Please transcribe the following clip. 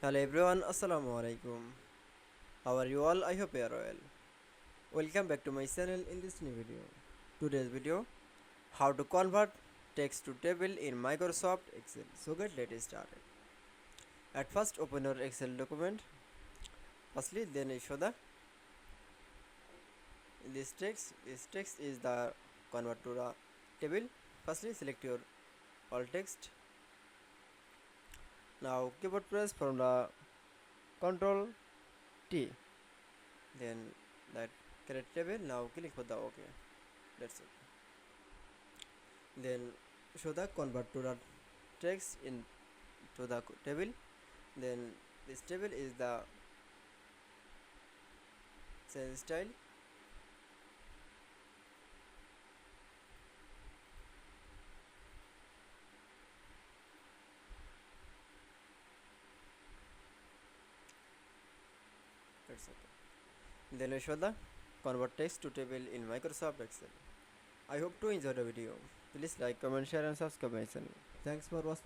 Hello everyone, Assalamu Walaikum. How are you all? I hope you are well. Welcome back to my channel in this new video. Today's video, how to convert text to table in Microsoft Excel. So get started. At first open your Excel document. Firstly then show the this text. This text is the convert to the table. Firstly select your all text. Now keyboard press from the Control T. Then that create table. Now click for the OK. That's it. Then show the convert to the text in to the table. Then this table is the same style. That's okay. Then I show the convert text to table in Microsoft Excel. I hope to enjoy the video. Please like, comment, share and subscribe my channel. Thanks for watching.